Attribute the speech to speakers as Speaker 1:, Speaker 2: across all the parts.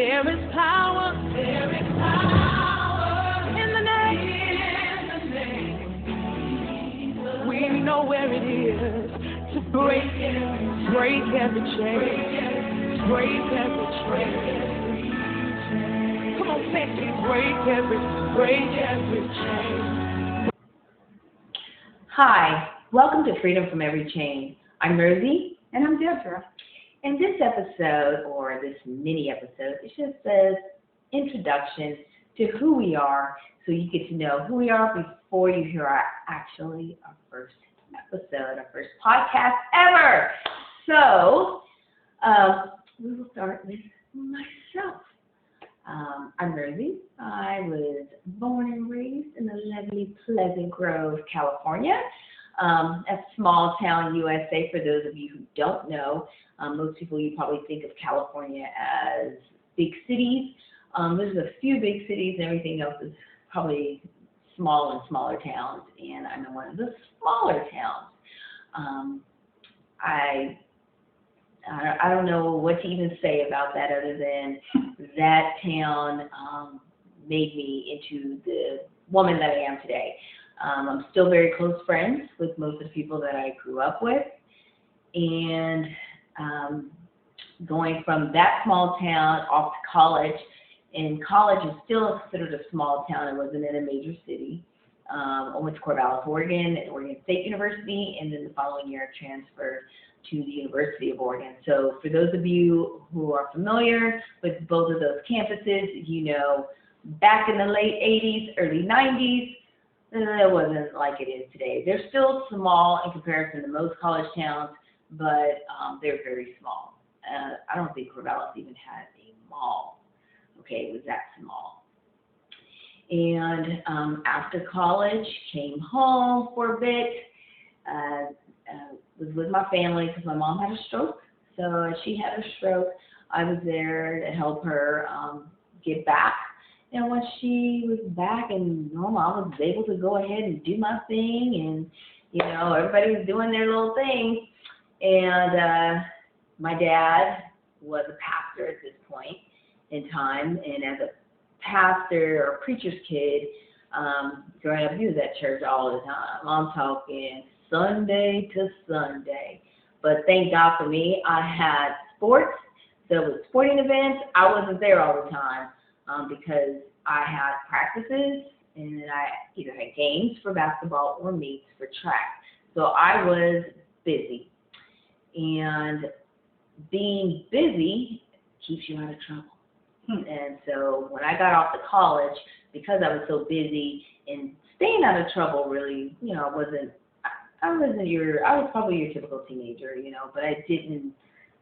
Speaker 1: There is power. There is power in the name. We know where it is to break every chain. Break every chain. Come on, say it. Break every chain.
Speaker 2: Hi, welcome to Freedom from Every Chain. I'm Rosie.
Speaker 3: And I'm Deborah.
Speaker 2: And this episode, or this mini episode, it just says introduction to who we are, so you get to know who we are before you hear our first episode, our first podcast ever. So, we will start with myself. I'm Rosie. I was born and raised in the lovely Pleasant Grove, California. A small town, USA, for those of you who don't know. Most people, you probably think of California as big cities. There's a few big cities, and everything else is probably small and smaller towns, and I'm in one of the smaller towns. I don't know what to even say about that other than that town made me into the woman that I am today. I'm still very close friends with most of the people that I grew up with, and going from that small town off to college, and college is still considered a small town. It wasn't in a major city. I went to Corvallis, Oregon, at Oregon State University, and then the following year I transferred to the University of Oregon. So for those of you who are familiar with both of those campuses, you know, back in the late 80s, early 90s, it wasn't like it is today. They're still small in comparison to most college towns, but they're very small. I don't think Corvallis even had a mall. Okay, it was that small. And after college, came home for a bit, was with my family because my mom had a stroke. So she had a stroke. I was there to help her get back. And once she was back and normal, I was able to go ahead and do my thing. And, you know, everybody was doing their little thing. And my dad was a pastor at this point in time. And as a pastor or preacher's kid, growing up, he was at church all the time. I'm talking Sunday to Sunday. But thank God for me, I had sports. So with sporting events, I wasn't there all the time because I had practices and then I either had games for basketball or meets for track. So I was busy. And being busy keeps you out of trouble. And so when I got off to college, because I was so busy and staying out of trouble, really, you know, I was probably your typical teenager, you know, but I didn't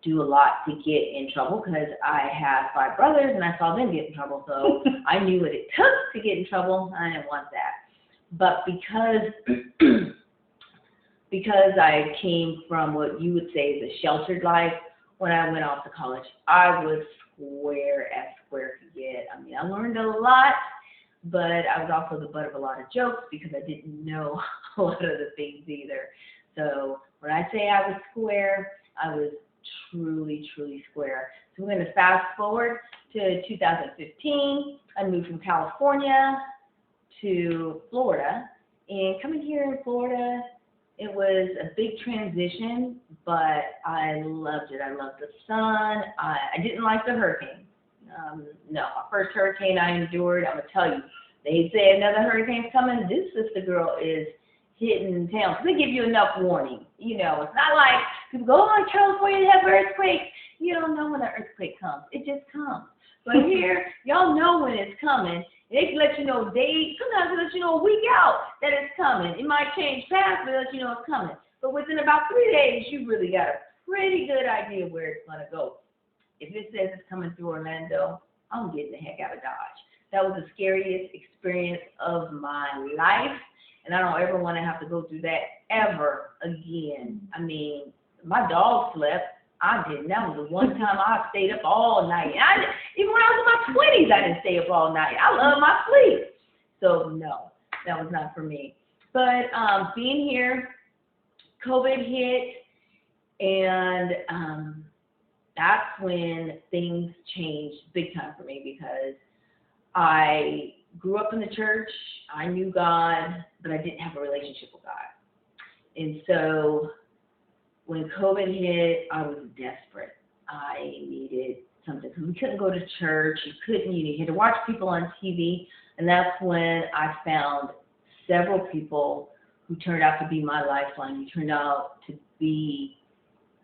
Speaker 2: do a lot to get in trouble because I had 5 brothers and I saw them get in trouble, so I knew what it took to get in trouble. I didn't want that. But because I came from what you would say is a sheltered life, when I went off to college, I was square as square could get. I mean, I learned a lot, but I was also the butt of a lot of jokes because I didn't know a lot of the things either. So when I say I was square, I was truly, truly square. So we're going to fast forward to 2015. I moved from California to Florida. And coming here in Florida, it was a big transition, but I loved it. I loved the sun. I didn't like the hurricane. No, my first hurricane I endured, I'm going to tell you, they say another hurricane's coming. This sister girl is hitting town. They give you enough warning. You know, it's not like people go, oh, California, they have earthquakes. You don't know when an earthquake comes. It just comes. But here, y'all know when it's coming. They can let you know sometimes they let you know a week out that it's coming. It might change fast, but they let you know it's coming. But within about 3 days, you really got a pretty good idea where it's going to go. If it says it's coming through Orlando, I'm getting the heck out of Dodge. That was the scariest experience of my life, and I don't ever want to have to go through that ever again. I mean, my dog slept. I didn't. That was the one time I stayed up all night. Even when I was in my 20s, I didn't stay up all night. I love my sleep. So, no, that was not for me. But being here, COVID hit, and that's when things changed big time for me, because I grew up in the church. I knew God, but I didn't have a relationship with God. And so when COVID hit, I was desperate. I needed something, because we couldn't go to church. You had to watch people on TV. And that's when I found several people who turned out to be my lifeline, who turned out to be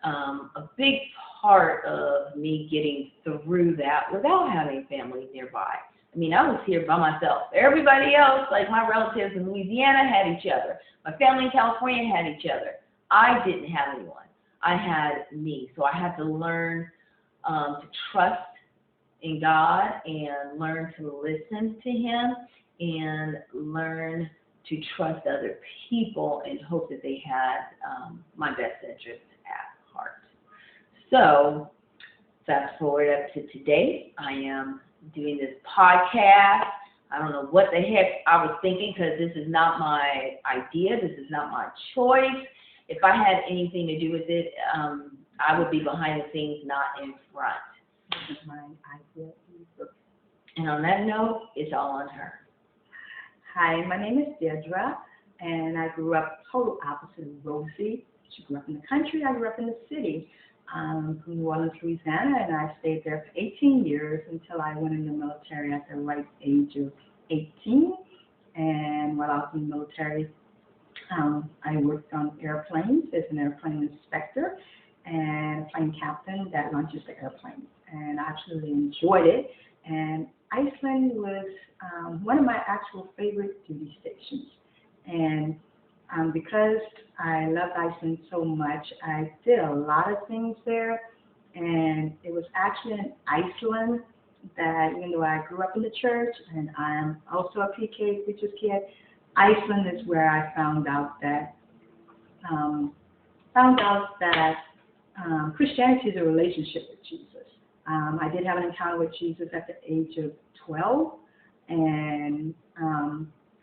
Speaker 2: a big part of me getting through that without having family nearby. I mean, I was here by myself. Everybody else, like my relatives in Louisiana, had each other. My family in California had each other. I didn't have anyone. I had me. So I had to learn to trust in God, and learn to listen to Him, and learn to trust other people and hope that they had my best interest at heart. So fast forward up to today. I am doing this podcast. I don't know what the heck I was thinking, because this is not my idea. This is not my choice. If I had anything to do with it, I would be behind the scenes, not in front. This is my idea. And on that note, it's all on her.
Speaker 3: Hi, my name is Deirdre, and I grew up total opposite of Rosie. She grew up in the country. I grew up in the city. From New Orleans, Louisiana, and I stayed there for 18 years until I went in the military at the right age of 18. And while I was in the military, I worked on airplanes as an airplane inspector and a plane captain that launches the airplanes. And I absolutely enjoyed it. And Iceland was one of my actual favorite duty stations. And because I loved Iceland so much, I did a lot of things there. And it was actually in Iceland that, even though I grew up in the church and I am also a PK preacher's kid, Iceland is where I found out that Christianity is a relationship with Jesus. I did have an encounter with Jesus at the age of 12, and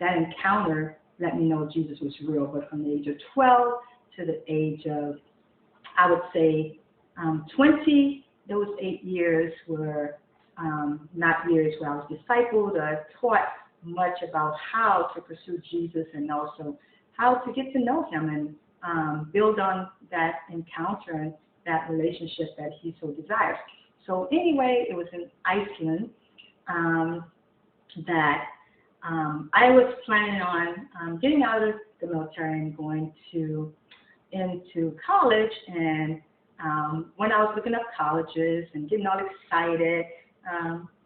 Speaker 3: that encounter let me know Jesus was real. But from the age of 12 to the age of, I would say, 20, those 8 years were not years where I was discipled or taught much about how to pursue Jesus, and also how to get to know Him and build on that encounter and that relationship that He so desires. So anyway, it was in Iceland that I was planning on getting out of the military and going into college. And when I was looking up colleges and getting all excited,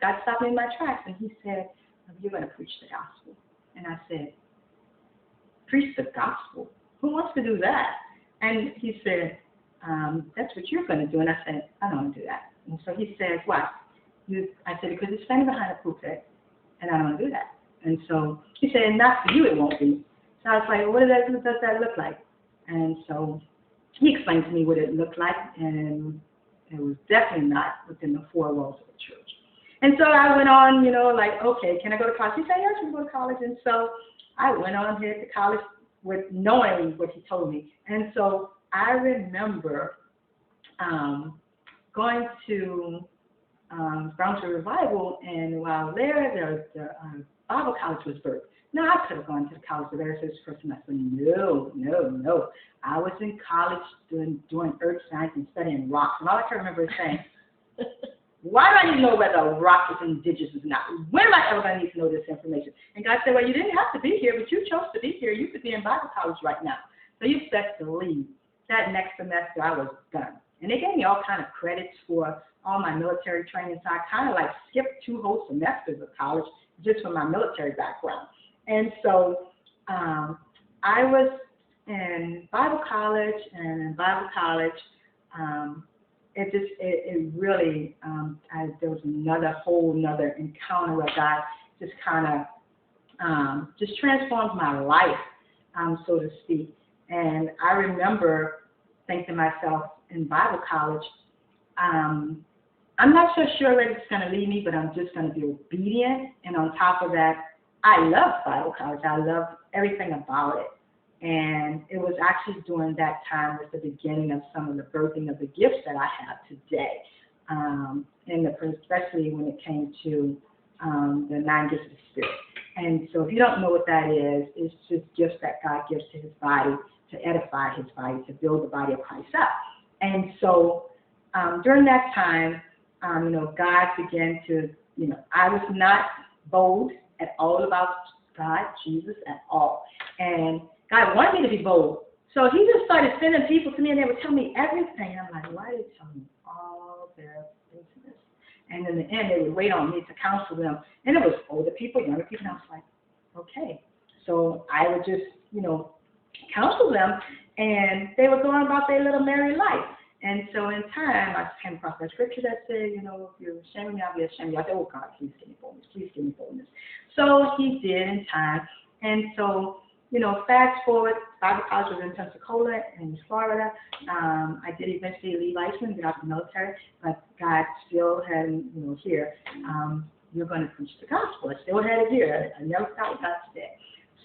Speaker 3: God stopped me in my tracks, and He said, "You're going to preach the gospel." And I said, "Preach the gospel? Who wants to do that?" And He said, "That's what you're going to do." And I said, "I don't want to do that." And so He said, "Why?" I said, "Because it's standing behind a pulpit, and I don't want to do that." And so He said, "Not for you, it won't be." So I was like, well, what does that look like? And so He explained to me what it looked like, and it was definitely not within the four walls of the church. And so I went on, like, okay, can I go to college? He said, yes, you can go to college. And so I went on here to college with knowing what He told me. And so I remember going to Brownsville Revival, and while there, the Bible college was birthed. Now, I could have gone to the college of air service first semester. No. I was in college doing earth science and studying rocks. And all I can remember is saying, why do I need to know whether a rock is indigenous or not? When am I ever going to need to know this information? And God said, well, you didn't have to be here, but you chose to be here. You could be in Bible college right now. So you set to leave. That next semester, I was done. And they gave me all kind of credits for all my military training. So I kind of like skipped 2 whole semesters of college just from my military background. And so I was in Bible college, and in Bible college, it really, there was another encounter where God just kind of just transformed my life, so to speak. And I remember thinking to myself in Bible college, I'm not so sure where it's going to lead me, but I'm just going to be obedient. And on top of that, I love Bible college. I love everything about it. And it was actually during that time was the beginning of some of the birthing of the gifts that I have today. Especially when it came to the 9 gifts of the Spirit. And so if you don't know what that is, it's just gifts that God gives to his body to edify his body, to build the body of Christ up. And so during that time, God began to, I was not bold at all about God, Jesus at all. And God wanted me to be bold. So he just started sending people to me, and they would tell me everything. I'm like, why are they telling me all their business? And in the end, they would wait on me to counsel them. And it was older people, younger people, and I was like, okay. So I would just, counsel them, and they were going about their little merry life. And so in time, I came across that scripture that said, if you're ashamed of me, I'll be ashamed of you. I said, oh, God, please give me boldness. Please give me boldness. So he did in time. And so, fast forward, Bible college was in Pensacola in Florida. I did eventually leave Iceland, get out of the military, but God still had, here, you're going to preach the gospel. I still had it here. I never stopped God today.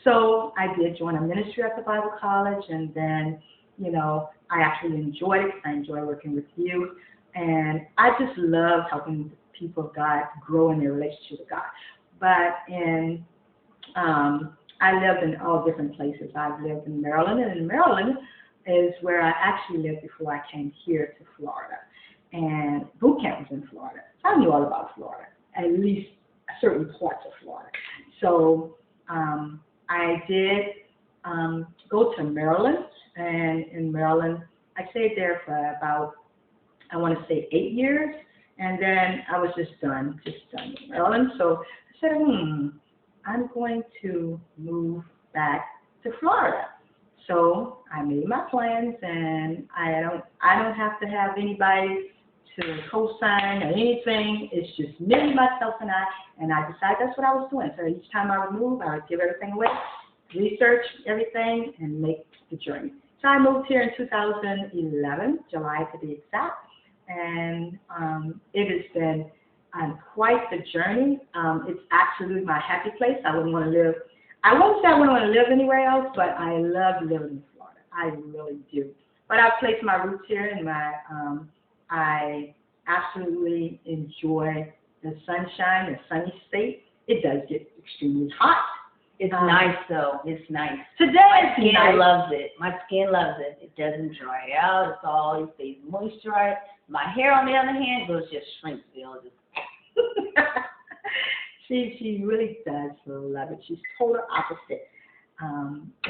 Speaker 3: So I did join a ministry at the Bible college, and then, I actually enjoyed it. I enjoy working with youth, and I just love helping the people of God grow in their relationship with God. But I lived in all different places. I've lived in Maryland, and in Maryland is where I actually lived before I came here to Florida. And boot camp was in Florida. So I knew all about Florida, at least certain parts of Florida. So I did go to Maryland, and in Maryland, I stayed there for about, I want to say 8 years, and then I was just done with Maryland. So I said, I'm going to move back to Florida. So I made my plans, and I don't have to have anybody to co-sign or anything. It's just me, myself, and I decided that's what I was doing. So each time I would move, I would give everything away, research everything, and make the journey. So I moved here in 2011, July to be exact, and it has been quite the journey. It's absolutely my happy place. I wouldn't want to live. I won't say I wouldn't want to live anywhere else, but I love living in Florida. I really do. But I've placed my roots here, and I absolutely enjoy the sunshine, the sunny state. It does get extremely hot.
Speaker 2: It's nice, though. It's nice.
Speaker 3: Today,
Speaker 2: my skin loves it. My skin loves it. It doesn't dry out. It's all, it stays moisturized. My hair, on the other hand, goes just shrinks.
Speaker 3: She really does love it. She's total opposite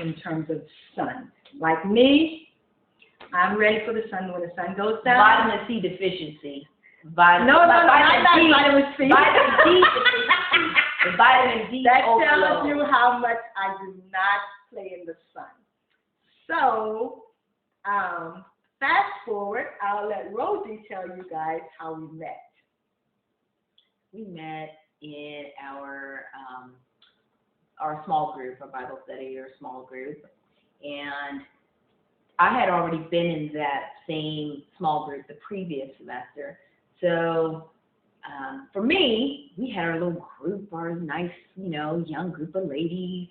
Speaker 3: in terms of sun. Like me, I'm ready for the sun when the sun goes down.
Speaker 2: Vitamin C deficiency.
Speaker 3: Vitamin C.
Speaker 2: Vitamin D deficiency. Vitamin D
Speaker 3: that
Speaker 2: overload.
Speaker 3: tells you how much I do not play in the sun. So, fast forward, I'll let Rosie tell you guys how we met.
Speaker 2: We met in our small group, our Bible study or small group, and I had already been in that same small group the previous semester. So for me, we had our little group, our nice, young group of ladies,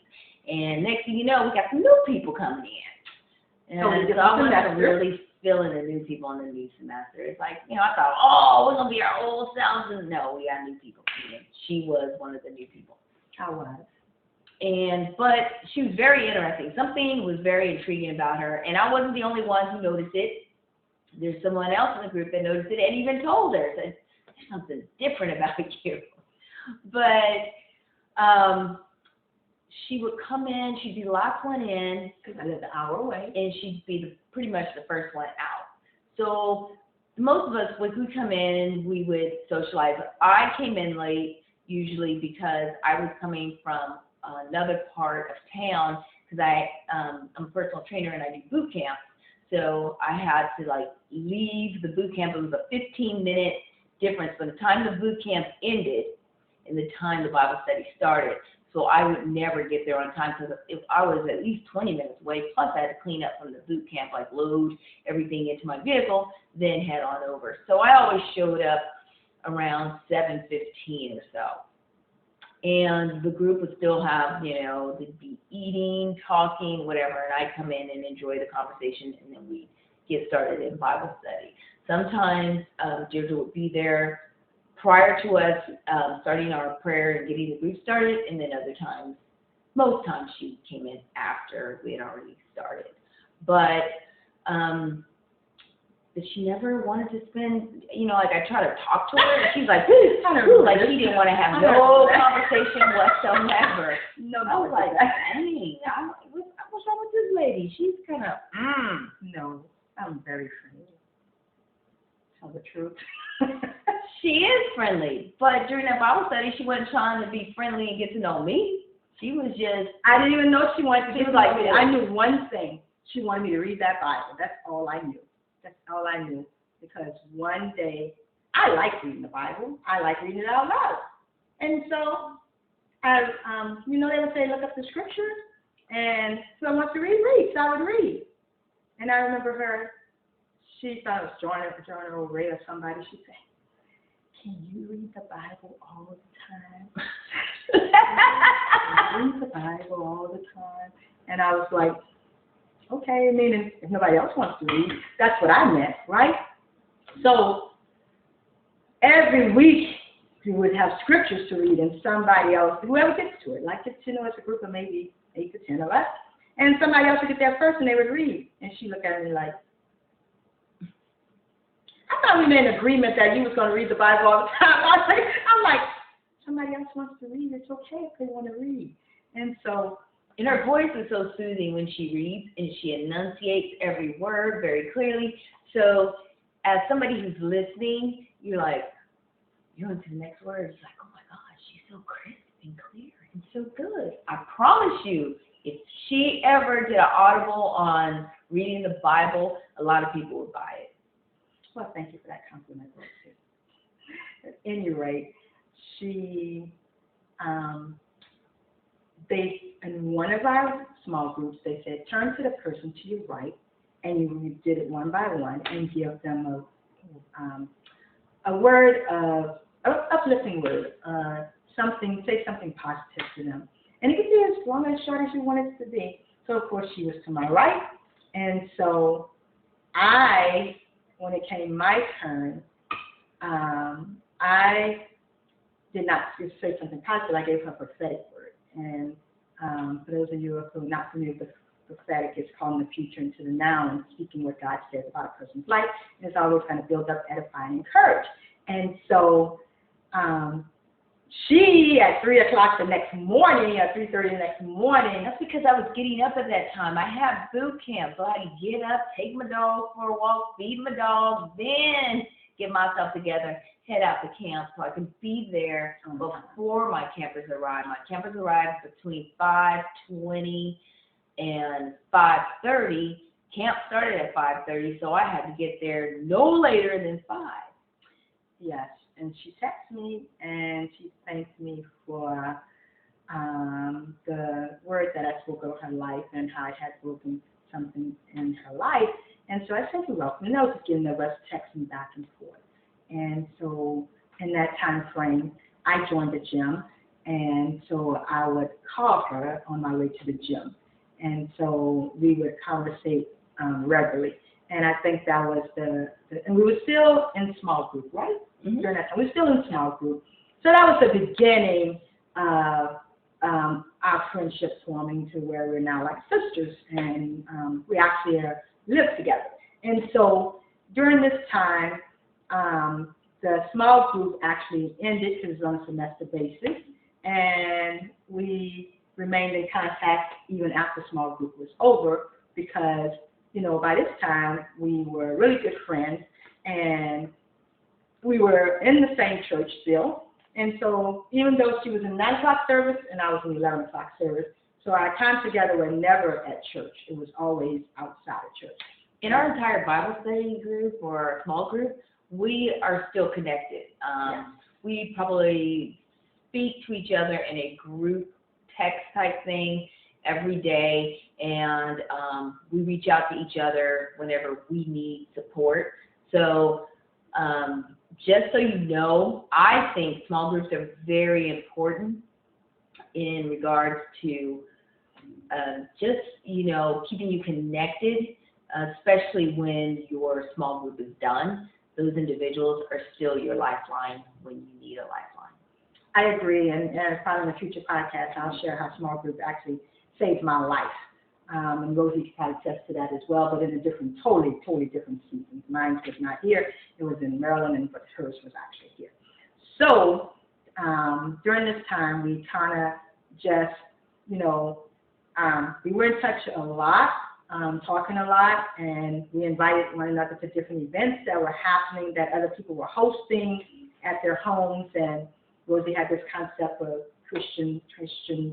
Speaker 2: and next thing you know, we got some new people coming in. And so I wasn't really feeling the new people in the new semester. It's like, I thought, we're going to be our old selves, and no, we got new people coming in. She was one of the new people.
Speaker 3: I was.
Speaker 2: But she was very interesting. Something was very intriguing about her, and I wasn't the only one who noticed it. There's someone else in the group that noticed it and even told her, said, there's something different about you. But she would come in, she'd be the last one in,
Speaker 3: because I lived an hour away,
Speaker 2: and she'd be pretty much the first one out. So most of us would come in, we would socialize. I came in late usually because I was coming from another part of town because I'm a personal trainer and I do boot camp. So I had to leave the boot camp. It was a 15-minute difference from the time the boot camp ended and the time the Bible study started. So I would never get there on time because if I was at least 20 minutes away, plus I had to clean up from the boot camp, load everything into my vehicle, then head on over. So I always showed up around 7:15 or so. And the group would still have, they'd be eating, talking, whatever, and I'd come in and enjoy the conversation, and then we'd get started in Bible study. Sometimes Deirdre would be there prior to us starting our prayer and getting the group started, and then other times, most times she came in after we had already started. But she never wanted to spend, I try to talk to her, and she's like, like she didn't want to have no conversation whatsoever.
Speaker 3: No,
Speaker 2: I was like, dang, what's wrong with this lady? She's kind of,
Speaker 3: No, I'm very friendly. Tell the truth.
Speaker 2: She is friendly, but during that Bible study, she wasn't trying to be friendly and get to know me. She was just.
Speaker 3: I didn't even know she wanted to
Speaker 2: She
Speaker 3: do
Speaker 2: was like,
Speaker 3: like I knew one thing. She wanted me to read that Bible. That's all I knew. That's all I knew. Because one day, I like reading the Bible. I like reading it out loud. And so, as they would say, look up the scriptures. And if I want to read, so I would read. And I remember her. She thought it was Joanna O'Ray or somebody. She said, "Can you read the Bible all the time?" Read the Bible all the time. And I was like, okay, I mean, if nobody else wants to read, that's what I meant, right? So every week we would have scriptures to read, and somebody else, whoever gets to it, like it's a group of maybe 8 to 10 of us, and somebody else would get there first and they would read. And she looked at me like, I thought we made an agreement that you was going to read the Bible all the time. I'm like, somebody else wants to read. It's okay if they want to read. And so,
Speaker 2: and her voice is so soothing when she reads, and she enunciates every word very clearly. So, as somebody who's listening, you're on to the next word. It's like, oh my gosh, she's so crisp and clear and so good. I promise you, if she ever did an audible on reading the Bible, a lot of people would buy it.
Speaker 3: Well, thank you for that compliment, Rosie. At any rate, she, in one of our small groups, they said, turn to the person to your right, and you did it one by one, and give them a word of, uplifting word, say something positive to them. And it could be as long and short as you want it to be. So, of course, she was to my right, and so when it came my turn, I did not just say something positive. I gave her a prophetic word. And for those of you who are not familiar with prophetic, it's calling the future into the now and speaking what God says about a person's life. And it's always kind of build up, edify, and encourage. And so she, at 3 o'clock the next morning, at 3:30 the next morning,
Speaker 2: that's because I was getting up at that time. I had boot camp, so I had to get up, take my dog for a walk, feed my dog, then get myself together, head out to camp so I could be there before my campers arrived. My campers arrived between 5:20 and 5:30. Camp started at 5:30, so I had to get there no later than 5.
Speaker 3: Yes. And she texted me and she thanked me for the word that I spoke over her life and how I had broken something in her life. And so I said, you're welcome. And I was getting the rest texting back and forth. And so in that time frame, I joined the gym. And so I would call her on my way to the gym. And so we would conversate regularly. And I think that was and we were still in small group, right? Mm-hmm. During that time, we were still in small group. So that was the beginning of our friendship forming to where we're now like sisters, and we actually live together. And so during this time, the small group actually ended because it was on a semester basis, and we remained in contact even after small group was over because, by this time we were really good friends, and we were in the same church still. And so even though she was in 9 o'clock service and I was in 11 o'clock service, so our time together were never at church. It was always outside of church.
Speaker 2: In our entire Bible study group or our small group, we are still connected.
Speaker 3: Yes.
Speaker 2: We probably speak to each other in a group text type thing every day, and we reach out to each other whenever we need support. So just so you know, I think small groups are very important in regards to just, keeping you connected, especially when your small group is done. Those individuals are still your lifeline when you need a lifeline.
Speaker 3: I agree, and probably in a future podcast, I'll share how small group actually saved my life. And Rosie can probably attest to that as well, but in a different, totally different season. Mine was not here. It was in Maryland, but hers was actually here. So during this time, we kind of just, we were in touch a lot, talking a lot, and we invited one another to different events that were happening that other people were hosting at their homes. And Rosie had this concept of Christian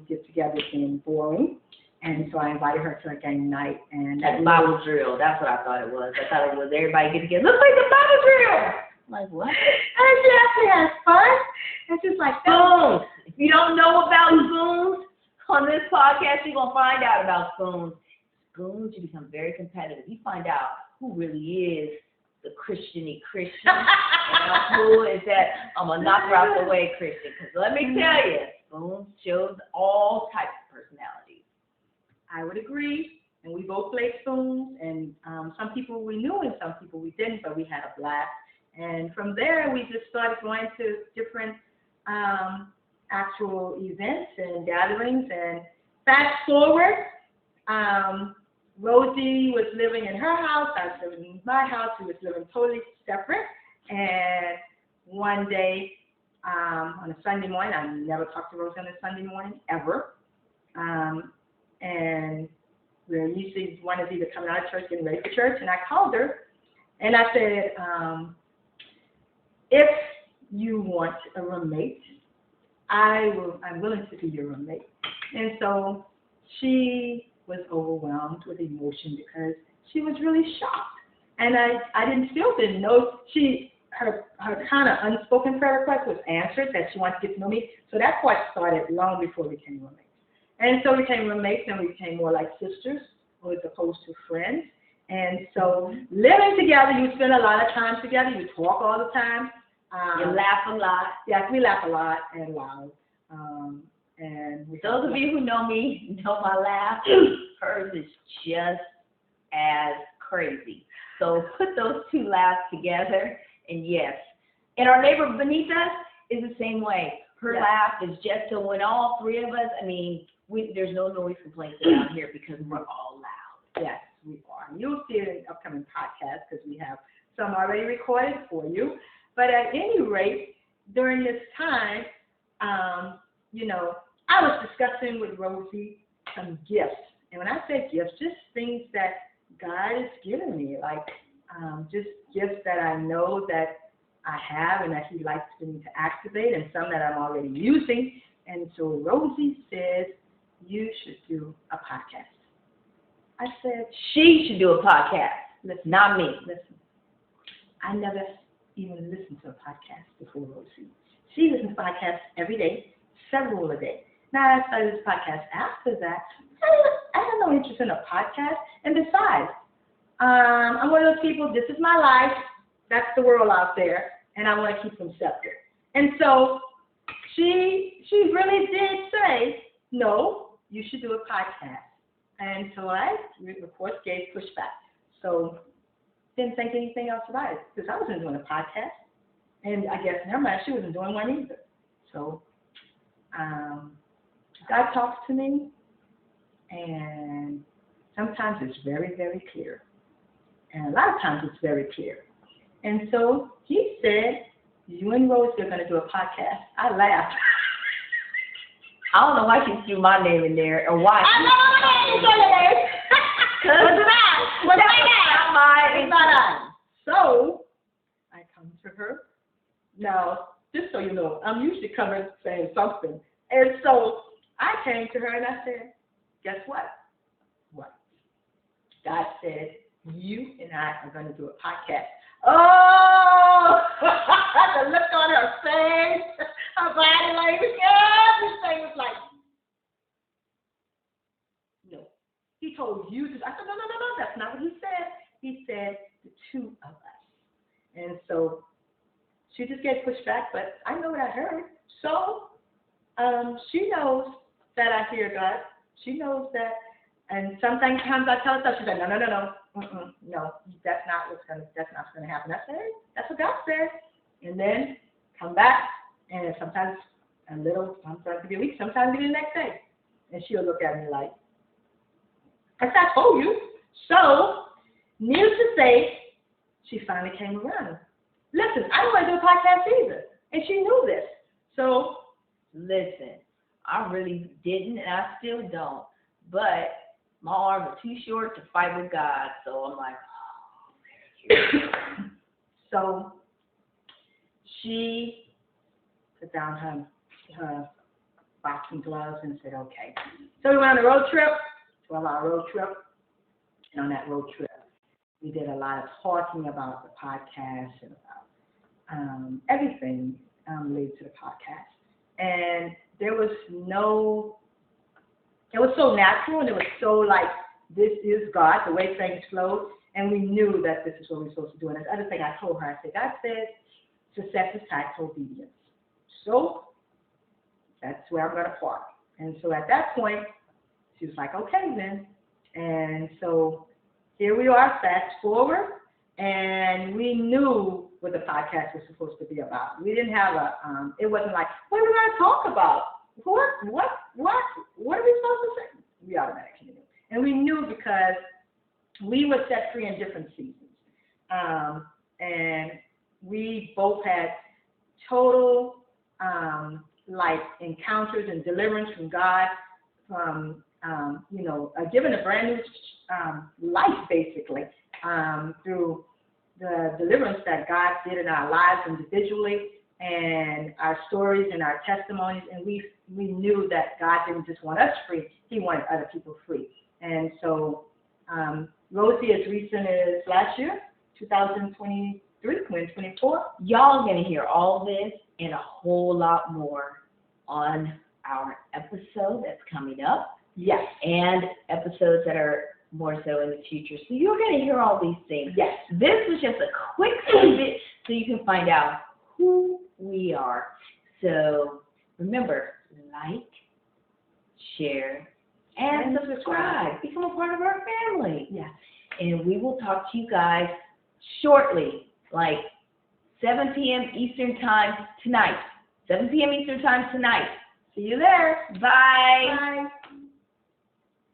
Speaker 3: get-togethers being boring. And so I invited her to a game night. And
Speaker 2: Like Bible drill. That's what I thought it was. I thought it was everybody get together. Looks like the Bible drill. I'm like, what?
Speaker 3: And she actually has fun. And she's like,
Speaker 2: spoons. If you don't know about spoons, on this podcast, you're going to find out about spoons. Spoons, you become very competitive. You find out who really is the Christian-y Christian. And who is that I'm going to knock her out the way Christian. Because let me tell you, spoons shows all types of personalities.
Speaker 3: I would agree, and we both played spoons, and some people we knew and some people we didn't, but we had a blast. And from there, we just started going to different actual events and gatherings. And fast forward, Rosie was living in her house, I was living in my house. We was living totally separate. And one day, on a Sunday morning, I never talked to Rosie on a Sunday morning, ever. And we're usually one is either coming out of church, getting ready for church, and I called her, and I said, if you want a roommate, I'm willing to be your roommate. And so she was overwhelmed with emotion because she was really shocked. And I still didn't know her kind of unspoken prayer request was answered, that she wanted to get to know me. So that part started long before we became roommates. And so we became roommates, and we became more like sisters as opposed to friends. And so living together, you spend a lot of time together. You talk all the time.
Speaker 2: You laugh a lot.
Speaker 3: Yes, we laugh a lot and loud. And
Speaker 2: those of you who know me know my laugh. Hers is just as crazy. So put those two laughs together, and yes. And our neighbor beneath us is the same way. Her laugh is just so when all three of us, there's no noise complaints around here because we're all loud.
Speaker 3: Yes, we are. You'll see it in upcoming podcasts because we have some already recorded for you. But at any rate, during this time, I was discussing with Rosie some gifts. And when I say gifts, just things that God has given me, like just gifts that I know that I have and that He likes me to activate, and some that I'm already using. And so Rosie says, you should do a podcast. I said,
Speaker 2: she should do a podcast.
Speaker 3: Listen,
Speaker 2: not me.
Speaker 3: Listen, I never even listened to a podcast before Rosie. She listens to podcasts every day, several a day. Now, I started this podcast after that. I had no interest in a podcast. And besides, I'm one of those people, this is my life. That's the world out there. And I want to keep them separate. And so she really did say, no, you should do a podcast. And so I, of course, gave pushback. So didn't think anything else about it because I wasn't doing a podcast. And I guess in her mind, she wasn't doing one either. So God talks to me, and sometimes it's very, very clear. And a lot of times it's very clear. And so He said, you and Rosie are going to do a podcast. I laughed.
Speaker 2: I don't know why she threw my name in there or why.
Speaker 3: I know my name. It's not I. So I come to her. Now, just so you know, I'm usually coming saying something. And so I came to her and I said, guess what? What? God said, you and I are going to do a podcast. Oh, the look on her face, her body language, everything was like, no. He told you to. I said, no, that's not what He said. He said the two of us. And so she just gets pushed back, but I know what I heard. So she knows that I hear God. She knows that. And sometimes I tell her stuff. She's like, no, no, that's not what's gonna happen. I say, hey, that's what God said. And then come back, and sometimes sometimes it could be a week, sometimes it be the next day, and she'll look at me like, I told you. So, needless to say, she finally came around. Listen, I don't want to do a podcast either, and she knew this. So,
Speaker 2: listen, I really didn't, and I still don't, but my arms are too short to fight with God, so I'm like, oh.
Speaker 3: So she put down her boxing gloves and said, okay. So we went on a road trip, 12-hour road trip, and on that road trip, we did a lot of talking about the podcast and about everything related to the podcast. And it was so natural, and it was so like, this is God, the way things flowed, and we knew that this is what we're supposed to do. And the other thing I told her, I said, God said, success is tied to obedience. So that's where I'm going to park. And so at that point, she was like, okay then. And so here we are, fast forward, and we knew what the podcast was supposed to be about. We didn't have it wasn't like, what are we going to talk about? What are we supposed to say? We automatically knew. And we knew because we were set free in different seasons. And we both had total like encounters and deliverance from God, from given a brand new life basically through the deliverance that God did in our lives individually, and our stories and our testimonies, and we knew that God didn't just want us free, He wanted other people free. And so Rosie, as recent as last year, 2023, 2024.
Speaker 2: Y'all are going to hear all this and a whole lot more on our episode that's coming up.
Speaker 3: Yes.
Speaker 2: And episodes that are more so in the future. So you're going to hear all these things.
Speaker 3: Yes.
Speaker 2: This was just a quick snippet so you can find out who we are. So remember, like, share, and subscribe. Become a part of our family.
Speaker 3: Yes.
Speaker 2: And we will talk to you guys shortly, like 7 p.m. Eastern Time tonight. 7 p.m. Eastern Time tonight. See you there. Bye.
Speaker 3: Bye.